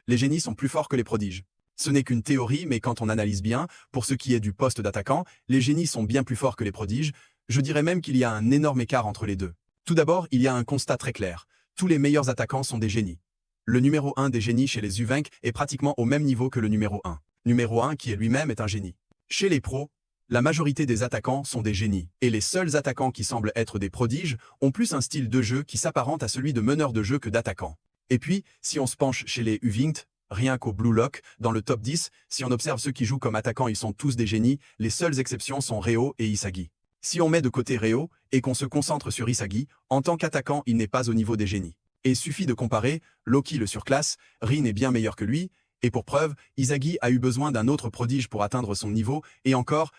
les génies sont plus forts que les prodiges. Ce n'est qu'une théorie, mais quand on analyse bien, pour ce qui est du poste d'attaquant, les génies sont bien plus forts que les prodiges. Je dirais même qu'il y a un énorme écart entre les deux. Tout d'abord, il y a un constat très clair. Tous les meilleurs attaquants sont des génies. Le numéro 1 des génies chez les U20 est pratiquement au même niveau que le numéro 1. Numéro 1 qui est lui-même est un génie. Chez les pros, la majorité des attaquants sont des génies, et les seuls attaquants qui semblent être des prodiges ont plus un style de jeu qui s'apparente à celui de meneur de jeu que d'attaquant. Et puis, si on se penche chez les U20, rien qu'au Blue Lock, dans le top 10, si on observe ceux qui jouent comme attaquants, ils sont tous des génies, les seules exceptions sont Reo et Isagi. Si on met de côté Reo et qu'on se concentre sur Isagi, en tant qu'attaquant, il n'est pas au niveau des génies. Et suffit de comparer, Loki le surclasse, Rin est bien meilleur que lui, et pour preuve, Isagi a eu besoin d'un autre prodige pour atteindre son niveau, et encore,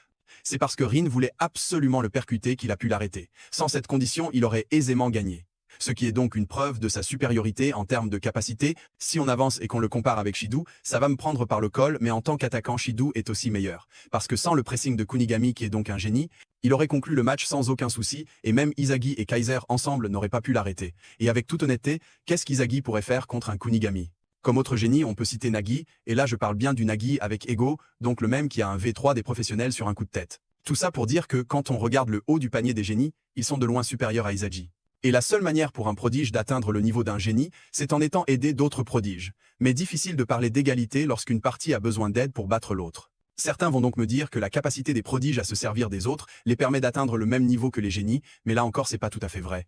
c'est parce que Rin voulait absolument le percuter qu'il a pu l'arrêter. Sans cette condition, il aurait aisément gagné. Ce qui est donc une preuve de sa supériorité en termes de capacité. Si on avance et qu'on le compare avec Shido, ça va me prendre par le col, mais en tant qu'attaquant, Shido est aussi meilleur. Parce que sans le pressing de Kunigami, qui est donc un génie, il aurait conclu le match sans aucun souci, et même Isagi et Kaiser ensemble n'auraient pas pu l'arrêter. Et avec toute honnêteté, qu'est-ce qu'Isagi pourrait faire contre un Kunigami? Comme autre génie, on peut citer Nagi, et là je parle bien du Nagi avec Ego, donc le même qui a un V3 des professionnels sur un coup de tête. Tout ça pour dire que quand on regarde le haut du panier des génies, ils sont de loin supérieurs à Isagi. Et la seule manière pour un prodige d'atteindre le niveau d'un génie, c'est en étant aidé d'autres prodiges. Mais difficile de parler d'égalité lorsqu'une partie a besoin d'aide pour battre l'autre. Certains vont donc me dire que la capacité des prodiges à se servir des autres les permet d'atteindre le même niveau que les génies, mais là encore c'est pas tout à fait vrai.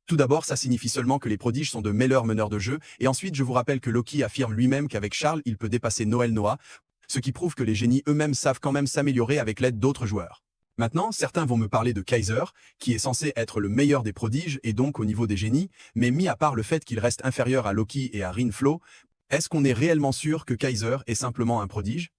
Tout d'abord, ça signifie seulement que les prodiges sont de meilleurs meneurs de jeu, et ensuite je vous rappelle que Loki affirme lui-même qu'avec Charles il peut dépasser Noël Noah, ce qui prouve que les génies eux-mêmes savent quand même s'améliorer avec l'aide d'autres joueurs. Maintenant, certains vont me parler de Kaiser, qui est censé être le meilleur des prodiges et donc au niveau des génies, mais mis à part le fait qu'il reste inférieur à Loki et à Rin Flo, est-ce qu'on est réellement sûr que Kaiser est simplement un prodige?